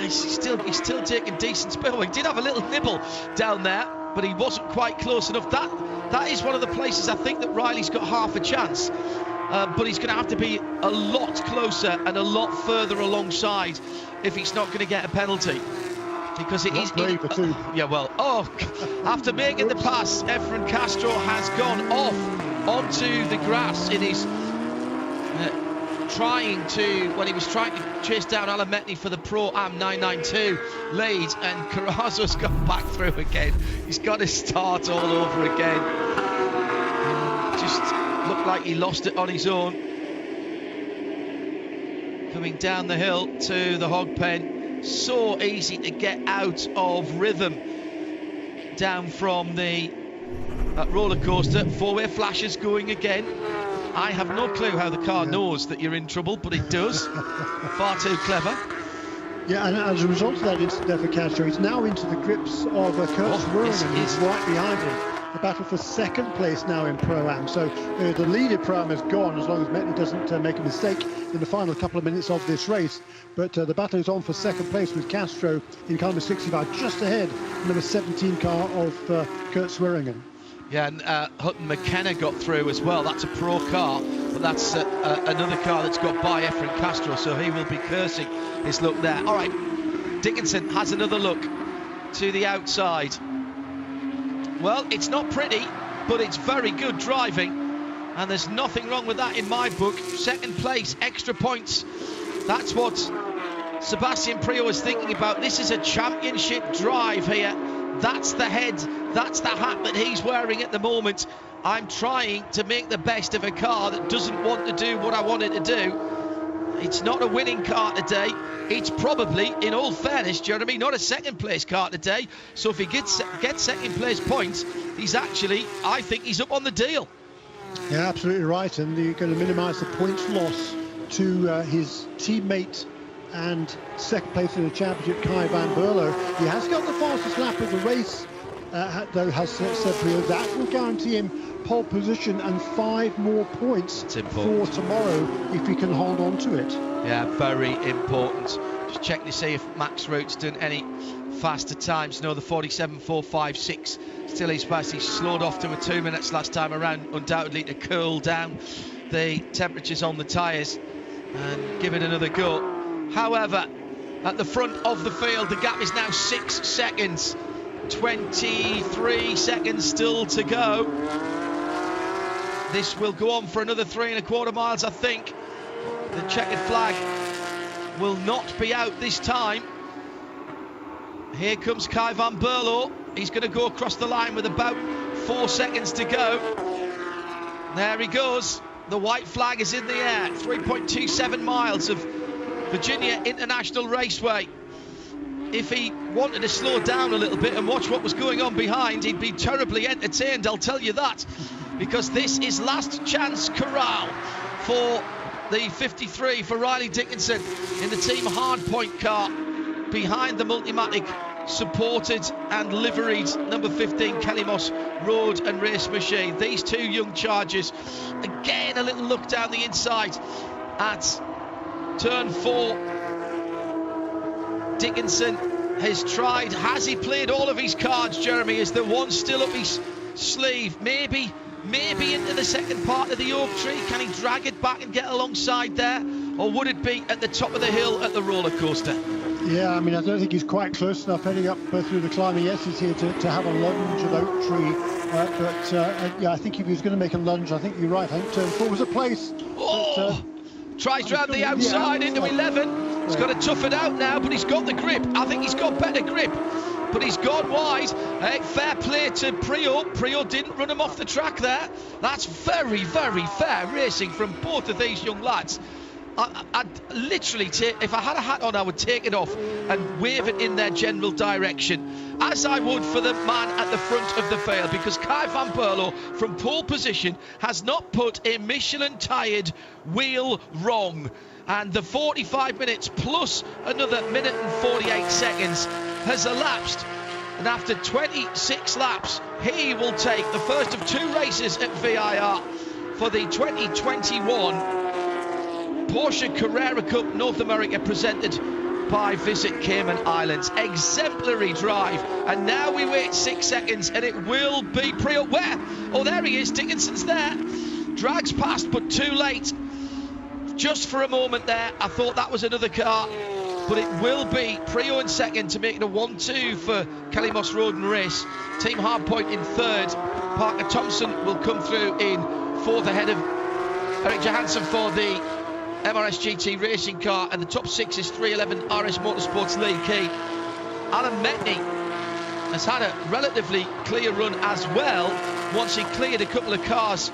He's still taking decent speed. He did have a little nibble down there, but he wasn't quite close enough. That is one of the places I think that Riley's got half a chance. But he's going to have to be a lot closer and a lot further alongside if he's not going to get a penalty. Because it is... after making the pass, Efren Castro has gone off onto the grass in his... he was trying to chase down Alan Metni for the Pro-Am 992 lead, and Carrasco's gone back through again. He's got to start all over again. Just looked like he lost it on his own. Coming down the hill to the hog pen. So easy to get out of rhythm down from the roller coaster. Four-way flashes going again. I have no clue how the car knows that you're in trouble, but it does. Far too clever. Yeah, and as a result of that incident there for Castro, he's now into the grips of Kurt Swerling, who's right behind him. The battle for second place now in Pro-Am. So the lead in Pro-Am is gone as long as Metni doesn't make a mistake in the final couple of minutes of this race. But the battle is on for second place with Castro in car number 65, just ahead of number 17 car of Kurt Swearingen. Yeah, and Hutton McKenna got through as well. That's a pro car, but that's another car that's got by Efren Castro, so he will be cursing his luck there. All right, Dickinson has another look to the outside. Well, it's not pretty, but it's very good driving, and there's nothing wrong with that in my book. Second place, extra points. That's what Sebastian Priaulx is thinking about. This is a championship drive here. That's the head, that's the hat that he's wearing at the moment. I'm trying to make the best of a car that doesn't want to do what I want it to do. It's not a winning car today. It's probably, in all fairness, Jeremy, not a second place car today. So if he gets second place points, he's actually, I think he's up on the deal. Yeah, absolutely right. And you're going to minimise the points loss to his teammate and second place in the championship, Kai van Berlo. He has got the fastest lap of the race, though, has said Priaulx. That will guarantee him pole position and 5 more points for tomorrow if he can hold on to it. Yeah, very important. Just checking to see if Max Root's done any faster times. No, the 47.456 still is fast. He slowed off to a 2 minutes last time around, undoubtedly to cool down the temperatures on the tyres and give it another go. However, at the front of the field, the gap is now 6 seconds. 23 seconds still to go. This will go on for another 3¼ miles, I think. The checkered flag will not be out this time. Here comes Kai van Berlo. He's going to go across the line with about 4 seconds to go. There he goes. The white flag is in the air. 3.27 miles of Virginia International Raceway. If he wanted to slow down a little bit and watch what was going on behind, he'd be terribly entertained, I'll tell you that. Because this is last chance corral for the 53 for Riley Dickinson in the team hardpoint car behind the Multimatic, supported and liveried number 15 Kelly Moss road and race machine. These two young chargers, again a little look down the inside at turn 4. Dickinson has tried, has he played all of his cards, Jeremy? Is there one still up his sleeve? Maybe into the second part of the oak tree. Can he drag it back and get alongside there? Or would it be at the top of the hill at the roller coaster? Yeah, I mean, I don't think he's quite close enough heading up through the climbing S's here to have a lunge at oak tree. Yeah, I think if he was going to make a lunge, I think you're right. I think turn 4 was a place. Tries round the outside into 11. He's got to tough it out now, but he's got the grip. I think he's got better grip, but he's gone wide. Fair play to Priaulx. Priaulx didn't run him off the track there. That's very, very fair racing from both of these young lads. I'd literally if I had a hat on, I would take it off and wave it in their general direction, as I would for the man at the front of the field, because Kai van Berlo from pole position has not put a Michelin tired wheel wrong, and the 45 minutes plus another minute and 48 seconds has elapsed, and after 26 laps he will take the first of 2 races at VIR for the 2021 Porsche Carrera Cup North America, presented by Visit Cayman Islands. Exemplary drive, and now we wait 6 seconds and it will be Priaulx. Where? Oh, there he is. Dickinson's there. Drags past, but too late. Just for a moment there, I thought that was another car, but it will be Priaulx in second to make it a 1-2 for Kelly Moss Road and Race. Team Hardpoint in third. Parker Thompson will come through in fourth ahead of Eric Johansson for the MRS GT racing car, and the top 6 is 311 RS Motorsports Lee Key. Alan Metney has had a relatively clear run as well, once he cleared a couple of cars,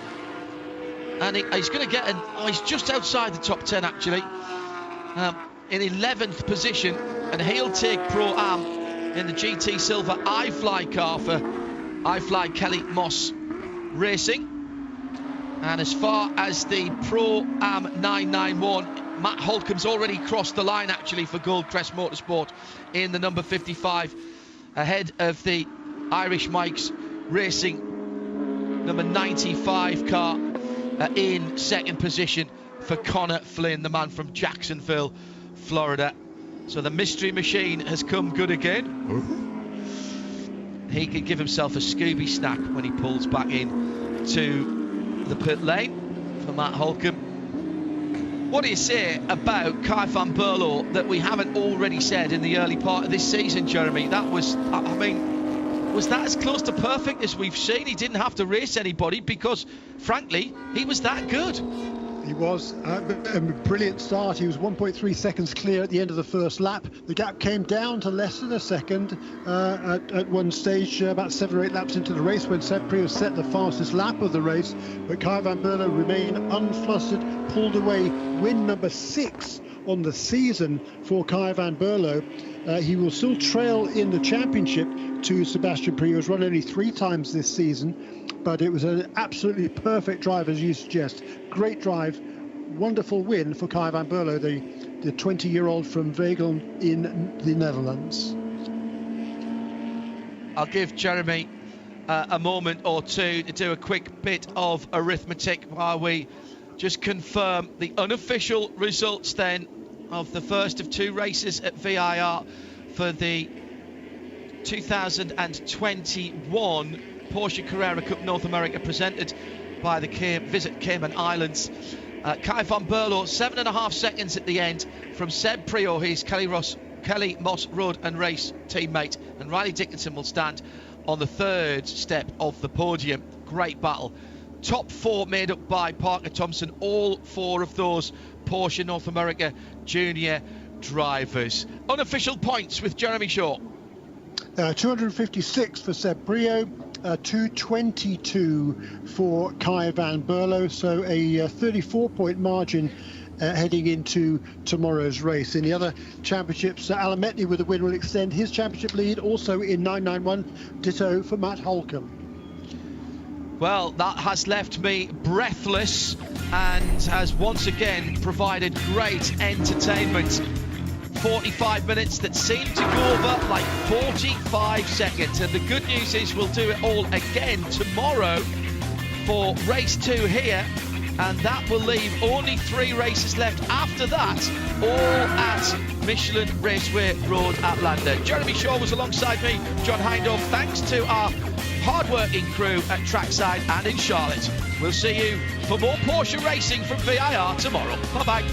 and he's going to get he's just outside the top 10 actually, in 11th position, and he'll take Pro-Am in the GT Silver iFly car for iFly Kelly Moss Racing. And as far as the Pro-Am 991, Matt Holcomb's already crossed the line actually for Goldcrest Motorsport in the number 55, ahead of the Irish Mike's Racing number 95 car, in second position for Connor Flynn, the man from Jacksonville, Florida. So the mystery machine has come good again. He can give himself a Scooby snack when he pulls back in to the pit lane for Matt Holcomb. What do you say about Kai van Berlo that we haven't already said in the early part of this season, Jeremy? That was, I mean, was that as close to perfect as we've seen? He didn't have to race anybody because, frankly, he was that good. He was a brilliant start. He was 1.3 seconds clear at the end of the first lap. The gap came down to less than a second at one stage, about 7 or 8 laps into the race, when Seb Priaulx set the fastest lap of the race. But Kai van Berlo remained unflustered, pulled away, win number 6 on the season for Kai van Berlo. He will still trail in the championship to Sebastian Priaulx, who's run only 3 times this season, but it was an absolutely perfect drive, as you suggest. Great drive wonderful win for Kai van Berlo, the 20-year-old from Veghel in the Netherlands. I'll give Jeremy a moment or two to do a quick bit of arithmetic while we just confirm the unofficial results then of the first of two races at VIR for the 2021 Porsche Carrera Cup North America, presented by the Visit Cayman Islands. Kai van Berlo, 7.5 seconds at the end from Seb Prior, his Kelly Moss Road and Race teammate, and Riley Dickinson will stand on the third step of the podium. Great battle. Top four made up by Parker Thompson, all four of those Porsche North America Junior drivers. Unofficial points with Jeremy Shaw. 256 for Seb Brio, 222 for Kai van Berlo, so a 34-point margin heading into tomorrow's race. In the other championships, Alan Metney with a win will extend his championship lead, also in 991, ditto for Matt Holcomb. Well, that has left me breathless and has once again provided great entertainment. 45 minutes that seem to go over like 45 seconds. And the good news is we'll do it all again tomorrow for race 2 here. And that will leave only 3 races left after that, all at Michelin Raceway Road, Atlanta. Jeremy Shaw was alongside me, John Hindhaugh. Thanks to our hard-working crew at Trackside and in Charlotte. We'll see you for more Porsche racing from VIR tomorrow. Bye-bye.